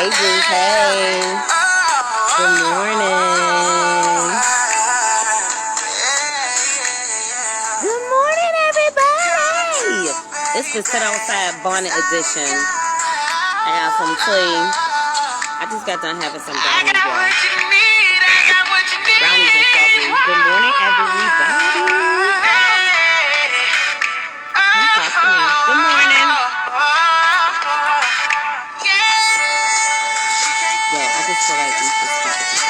Hey, Bruce. Hey. Good morning. Good morning, everybody. It's the Sit Outside Bonnet edition. I have some tea. I just got done having some brownies, y'all. Brownies and strawberries. Good morning, everybody. Good morning. Yo, I just feel like we should start with this.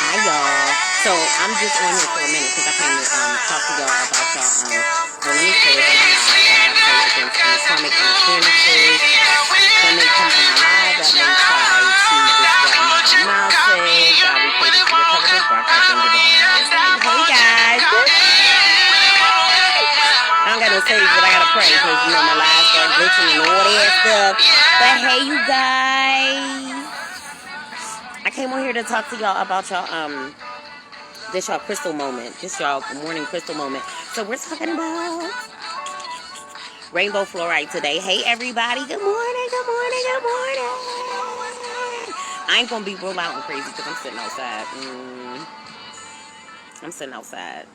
Hi, y'all. So, I'm just on here for a minute because I came to talk to y'all about y'all. Well, let me say it on my live. I pray against atomic interferences. When they come on my live, that may try to disrupt my mouth. God, we pray that you recover this broadcast and give it. Hey, guys. I don't got no stage, but I gotta pray because, you know, my lives start glitching and all that stuff. But hey, you guys. I came on here to talk to y'all about y'all, this y'all crystal moment. This y'all morning crystal moment. So we're talking about rainbow fluorite today. Hey, everybody. Good morning, good morning, good morning. I ain't gonna be real loud and crazy because I'm sitting outside. I'm sitting outside.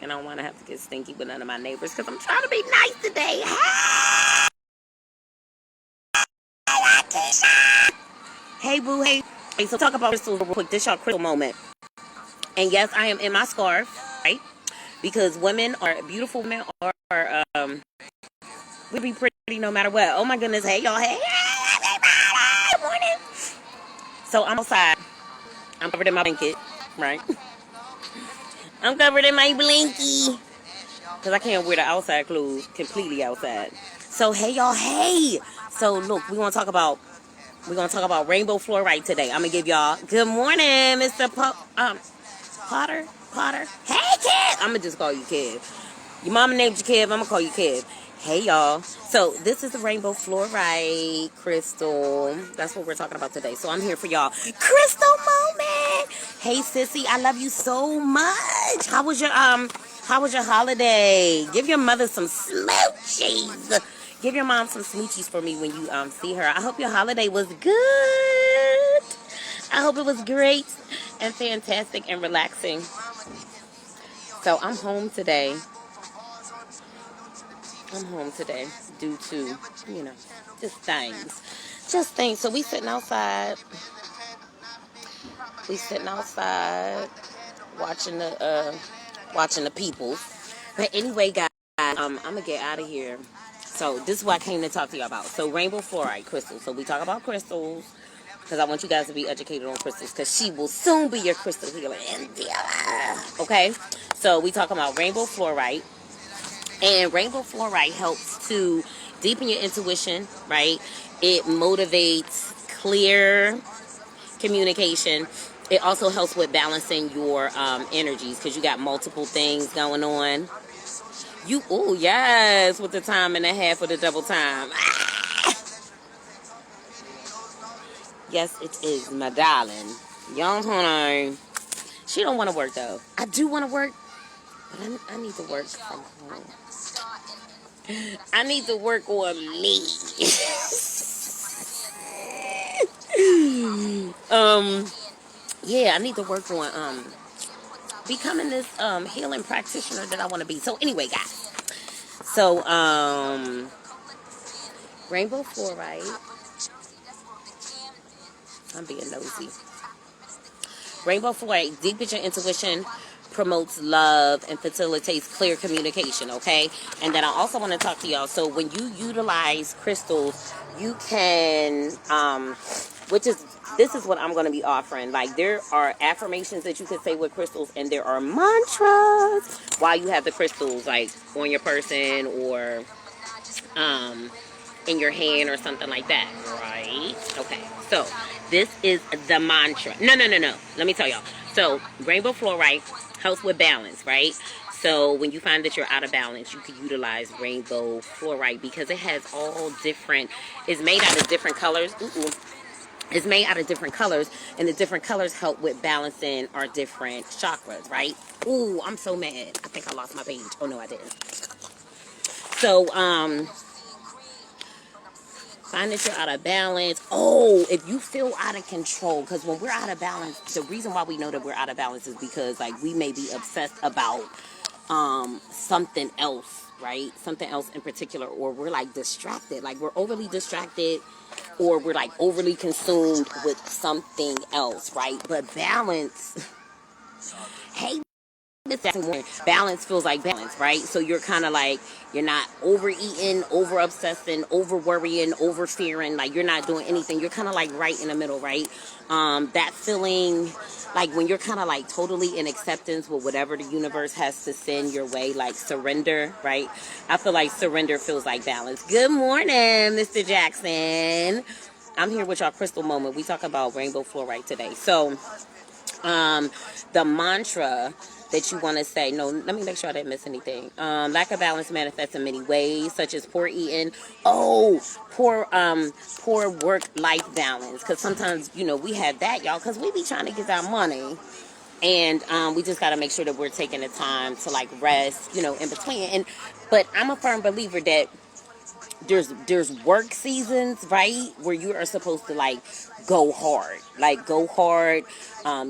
And I don't want to have to get stinky with none of my neighbors because I'm trying to be nice today. Hey, boo, hey. Hey, so talk about crystals real quick. This y'all crystal moment. And yes, I am in my scarf, right? Because women are beautiful. Women are, we be pretty no matter what. Oh my goodness. Hey, y'all. Hey, everybody. Good morning. So I'm outside. I'm covered in my blanket, right? I'm covered in my blankie. Because I can't wear the outside clothes completely outside. So, hey, y'all, hey. So, look, we're going to talk about rainbow fluorite today. I'm going to give y'all, good morning, Mr. Potter. Hey, Kev. I'm going to just call you Kev. Your mama named you Kev. I'm going to call you Kev. Hey, y'all. So, this is the rainbow fluorite crystal. That's what we're talking about today. So, I'm here for y'all. Crystal moment. Hey, sissy, I love you so much. How was your holiday? Give your mother some smoochies. Give your mom some smoochies for me when you see her. I hope your holiday was good. I hope it was great and fantastic and relaxing. So I'm home today. Due to, you know, just things. So we sitting outside. Watching the people. But anyway, guys, I'm gonna get out of here. So this is what I came to talk to you about. So rainbow fluorite crystals. So we talk about crystals because I want you guys to be educated on crystals because she will soon be your crystal healer. Okay? So we talk about rainbow fluorite. And rainbow fluorite helps to deepen your intuition, right? It motivates clear communication. It also helps with balancing your energies because you got multiple things going on. Oh yes, with the time and a half or the double time. Yes, it is, my darling. Y'all, hold on. She don't want to work though. I do want to work, but I need to work from home. I need to work on me. Yeah, I need to work on becoming this healing practitioner that I want to be. So anyway, guys. So rainbow fluorite. I'm being nosy. Rainbow fluorite deepens your intuition, promotes love, and facilitates clear communication, okay? And then I also want to talk to y'all. So when you utilize crystals, you can, this is what I'm going to be offering. Like, there are affirmations that you can say with crystals, and there are mantras while you have the crystals, like, on your person or in your hand or something like that, right? Okay, so this is the mantra. No. Let me tell y'all. So rainbow fluorite helps with balance, right? So when you find that you're out of balance, you can utilize rainbow fluorite because it has all different. It's made out of different colors. It's made out of different colors, and the different colors help with balancing our different chakras, right? Ooh, I'm so mad. I think I lost my page. Oh no, I didn't. So Find that you're out of balance. Oh, if you feel out of control, because when we're out of balance, the reason why we know that we're out of balance is because like we may be obsessed about something else, right? Something else in particular, or we're like distracted, like we're overly distracted, or we're like overly consumed with something else, right? But balance, hey, balance feels like balance, right? So you're kind of like, you're not overeating, over obsessing, over worrying, over fearing, like you're not doing anything. You're kind of like right in the middle, right? That feeling like when you're kind of like totally in acceptance with whatever the universe has to send your way, like surrender, right? I feel like surrender feels like balance. Good morning, Mr. Jackson. I'm here with y'all crystal moment. We talk about rainbow fluorite today. So the mantra that you want to say, no, let me make sure I didn't miss anything. Lack of balance manifests in many ways, such as poor eating. Poor work-life balance. Because sometimes, you know, we have that, y'all, because we be trying to get our money. And we just got to make sure that we're taking the time to, like, rest, you know, in between. But I'm a firm believer that there's work seasons, right, where you are supposed to like go hard,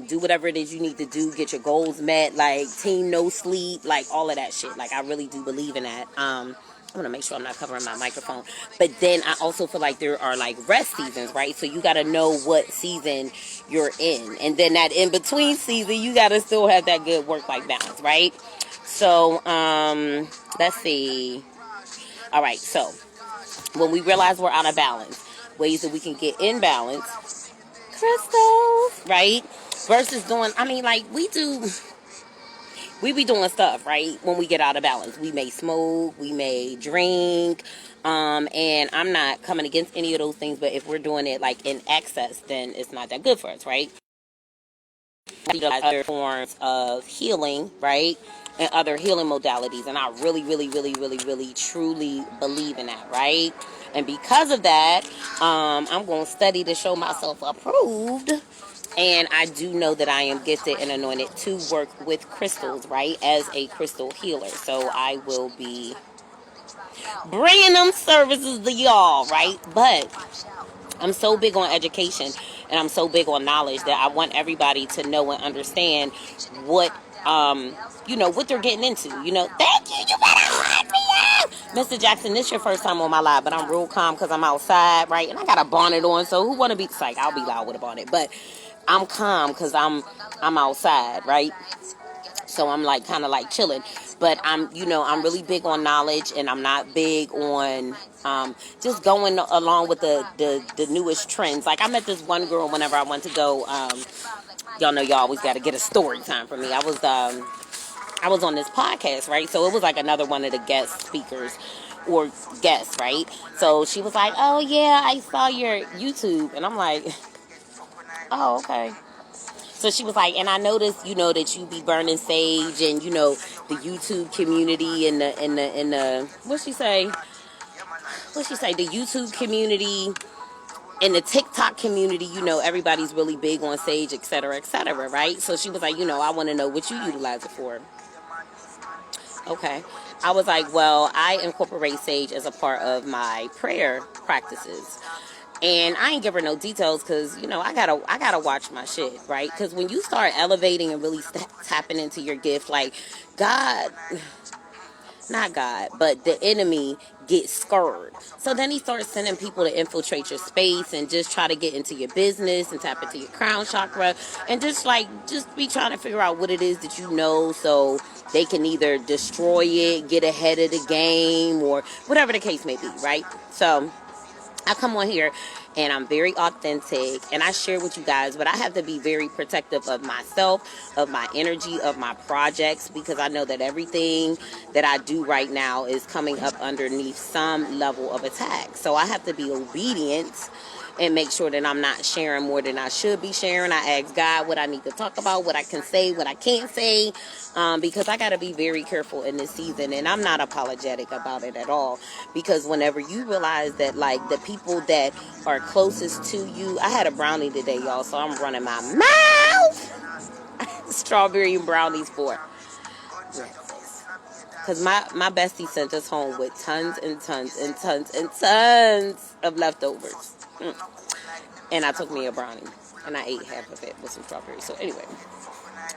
do whatever it is you need to do, get your goals met, like team no sleep, like all of that shit. Like I really do believe in that. I'm gonna make sure I'm not covering my microphone. But then I also feel like there are like rest seasons, right? So you gotta know what season you're in, and then that in between season you gotta still have that good work-life balance, right? So let's see. All right, so when we realize we're out of balance, ways that we can get in balance, crystals, right? Versus doing, I mean, like, we be doing stuff, right? When we get out of balance, we may smoke, we may drink, and I'm not coming against any of those things, but if we're doing it, like, in excess, then it's not that good for us, right? Other forms of healing, right? And other healing modalities. And I really, really, really, really, really, truly believe in that, right? And because of that, I'm going to study to show myself approved. And I do know that I am gifted and anointed to work with crystals, right? As a crystal healer. So I will be bringing them services to y'all, right? But I'm so big on education and I'm so big on knowledge that I want everybody to know and understand what, what they're getting into. You know, thank you. You better hide me out. Mr. Jackson, this is your first time on my live, but I'm real calm because I'm outside, right? And I got a bonnet on, so who want to be psyched? I'll be loud with a bonnet, but I'm calm because I'm outside, right? So I'm like kind of like chilling, but I'm really big on knowledge, and I'm not big on just going along with the newest trends. Like I met this one girl whenever I went to go. Y'all know y'all always got to get a story time for me. I was on this podcast, right? So it was like another one of the guest speakers or guests, right? So she was like, "Oh yeah, I saw your YouTube," and I'm like, "Oh okay." So she was like, and I noticed, that you be burning sage, and the YouTube community and the what'd she say? The YouTube community and the TikTok community, everybody's really big on sage, et cetera, right? So she was like, I want to know what you utilize it for. Okay. I was like, well, I incorporate sage as a part of my prayer practices. And I ain't give her no details because, I gotta watch my shit, right? Because when you start elevating and really tapping into your gift, like not God, but the enemy gets scared. So then he starts sending people to infiltrate your space and just try to get into your business and tap into your crown chakra and just be trying to figure out what it is that so they can either destroy it, get ahead of the game, or whatever the case may be, right? So I come on here and I'm very authentic and I share with you guys, but I have to be very protective of myself, of my energy, of my projects, because I know that everything that I do right now is coming up underneath some level of attack. So I have to be obedient and make sure that I'm not sharing more than I should be sharing. I ask God what I need to talk about, what I can say, what I can't say, because I got to be very careful in this season, and I'm not apologetic about it at all, because whenever you realize that, like, the people that are closest to you, I had a brownie today, y'all, so I'm running my mouth. Strawberry and brownies for breakfast. Because my bestie sent us home with tons and tons and tons and tons of leftovers. And I took me a brownie. And I ate half of it with some strawberries. So anyway.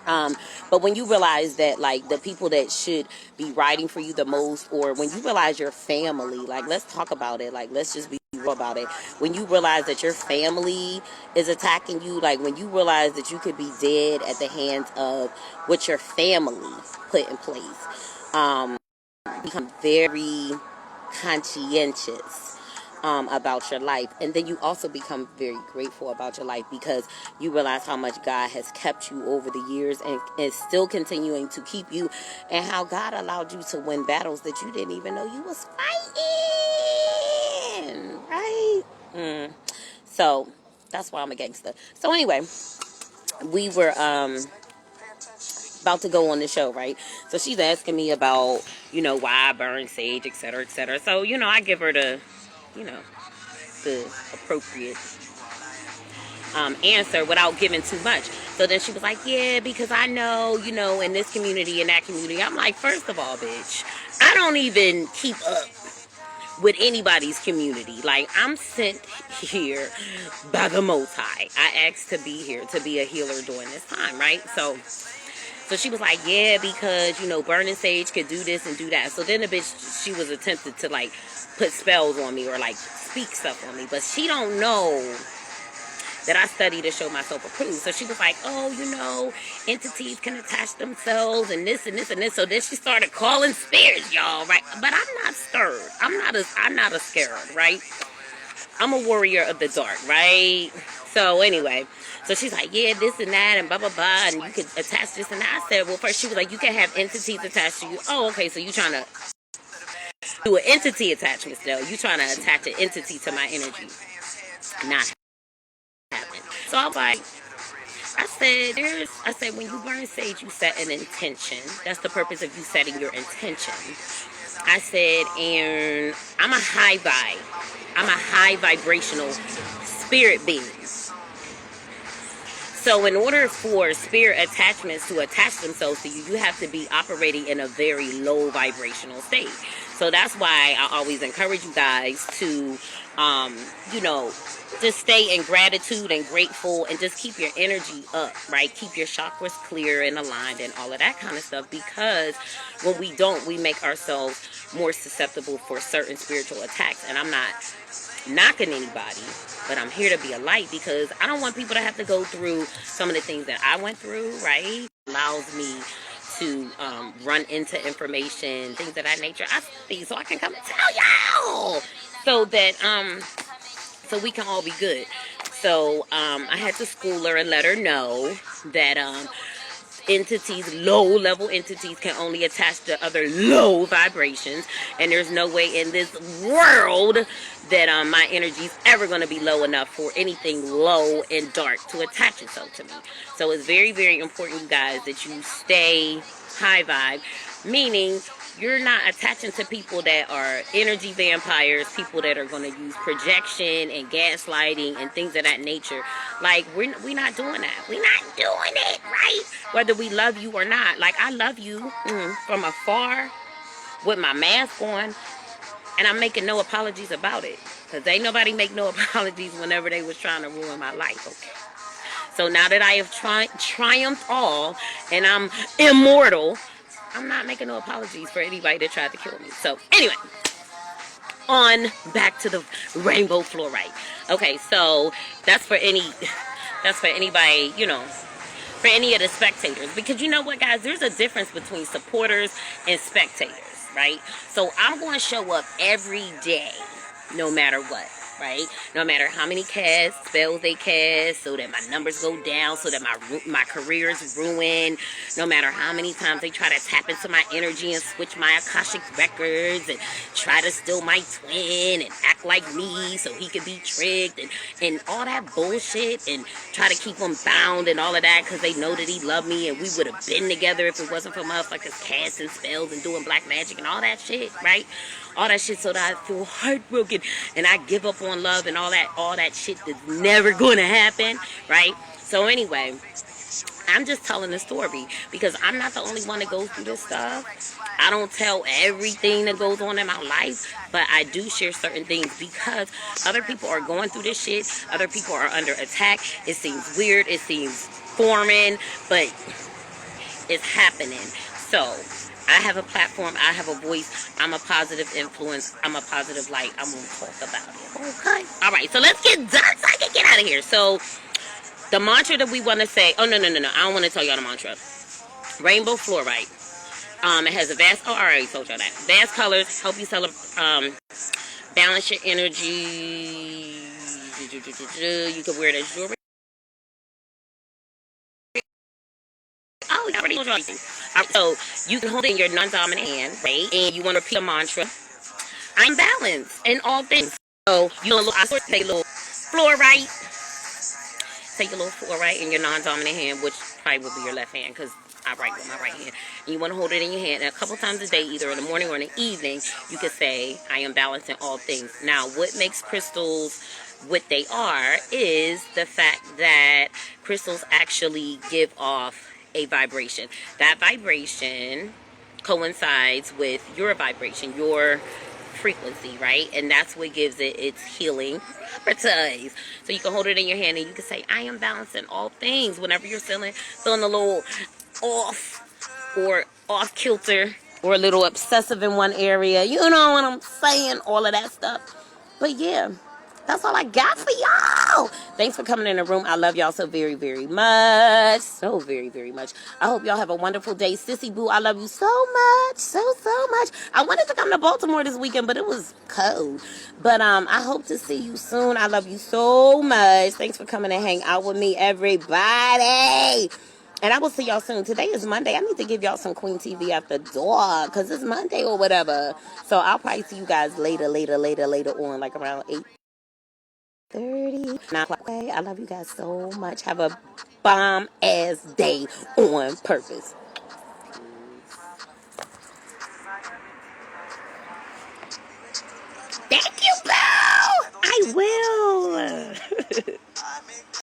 But when you realize that, like, the people that should be riding for you the most, or when you realize your family, like, let's talk about it. Like, let's just be real about it. When you realize that your family is attacking you, like, when you realize that you could be dead at the hands of what your family put in place, become very conscientious about your life. And then you also become very grateful about your life, because you realize how much God has kept you over the years and is still continuing to keep you, and how God allowed you to win battles that you didn't even know you was fighting, right? So that's why I'm a gangster. So anyway, we were about to go on the show, right? So she's asking me about, why I burn sage, etc., etc. So, I give her the appropriate answer without giving too much. So then she was like, yeah, because I know, in this community and that community. I'm like, first of all, bitch, I don't even keep up with anybody's community. Like, I'm sent here by the Most High. I asked to be here to be a healer during this time, right? So she was like, yeah, because, burning sage could do this and do that. So then the bitch, she was attempted to, like, put spells on me or, like, speak stuff on me. But she don't know that I study to show myself approved. So she was like, oh, entities can attach themselves and this and this and this. So then she started calling spirits, y'all, right? But I'm not scared. I'm not a scared, right? I'm a warrior of the dark, right? So anyway, so she's like, yeah, this and that and blah, blah, blah, and you could attach this and that. I said, well, first she was like, you can have entities attached to you. Oh, okay, so you trying to do an entity attachment still. You trying to attach an entity to my energy. Not happening. So I was like, I said, when you burn sage, you set an intention. That's the purpose of you setting your intention. I said, and I'm a high vibrational spirit being. So in order for spirit attachments to attach themselves to you, you have to be operating in a very low vibrational state. So that's why I always encourage you guys to, just stay in gratitude and grateful and just keep your energy up, right? Keep your chakras clear and aligned and all of that kind of stuff, because when we don't, we make ourselves more susceptible for certain spiritual attacks. And I'm not knocking anybody, but I'm here to be a light, because I don't want people to have to go through some of the things that I went through, right? It allows me to run into information, things of that nature. I study so I can come and tell y'all, so that so we can all be good. So I had to school her and let her know that entities, low-level entities, can only attach to other low vibrations, and there's no way in this world that my energy is ever going to be low enough for anything low and dark to attach itself to me. So it's very, very important, you guys, that you stay high vibe, meaning you're not attaching to people that are energy vampires, people that are going to use projection and gaslighting and things of that nature. Like, we're not doing that. We're not doing it, right? Whether we love you or not. Like, I love you from afar with my mask on, and I'm making no apologies about it. Because ain't nobody make no apologies whenever they was trying to ruin my life, okay? So now that I have triumphed all, and I'm immortal, I'm not making no apologies for anybody that tried to kill me. So anyway, on back to the rainbow fluorite. Okay, so that's for anybody, for any of the spectators. Because you know what, guys, there's a difference between supporters and spectators, right? So I'm going to show up every day, no matter what. Right? No matter how many spells they cast, so that my numbers go down, so that my career is ruined. No matter how many times they try to tap into my energy and switch my Akashic records and try to steal my twin and act like me so he could be tricked and all that bullshit, and try to keep him bound and all of that because they know that he loved me and we would have been together if it wasn't for motherfuckers casting spells and doing black magic and all that shit, right? All that shit, so that I feel heartbroken and I give up on love and all that shit that's never going to happen, right? So anyway, I'm just telling the story because I'm not the only one that goes through this stuff. I don't tell everything that goes on in my life, but I do share certain things because other people are going through this shit. Other people are under attack. It seems weird. It seems foreign, but it's happening. So I have a platform. I have a voice. I'm a positive influence. I'm a positive light. I'm going to talk about it. Okay. All right. So let's get done so I can get out of here. So the mantra that we want to say. Oh, no. I don't want to tell y'all the mantra. Rainbow fluorite. It has a vast. Oh, I already told y'all that. Vast colors help you balance your energy. You can wear it as jewelry. Oh, I already told y'all everything. So you can hold it in your non-dominant hand, right? And you want to repeat a mantra. I'm balanced in all things. So you know, I sort of take a little fluorite. Take a little fluorite in your non-dominant hand, which probably would be your left hand, because I write with my right hand. And you want to hold it in your hand. And a couple times a day, either in the morning or in the evening, you can say, I am balanced in all things. Now, what makes crystals what they are is the fact that crystals actually give off a vibration. That vibration coincides with your vibration, your frequency, right? And that's what gives it its healing properties. So you can hold it in your hand and you can say, I am balanced in all things. Whenever you're feeling a little off or off kilter or a little obsessive in one area, you know what I'm saying? All of that stuff. But yeah, that's all I got for y'all. Thanks for coming in the room. I love y'all so very, very much. So very, very much. I hope y'all have a wonderful day. Sissy Boo, I love you so much. So much. I wanted to come to Baltimore this weekend, but it was cold. But I hope to see you soon. I love you so much. Thanks for coming and hang out with me, everybody. And I will see y'all soon. Today is Monday. I need to give y'all some Queen TV after dark because it's Monday or whatever. So I'll probably see you guys later on, like around 8:30, 9 o'clock. Okay, I love you guys so much. Have a bomb ass day on purpose.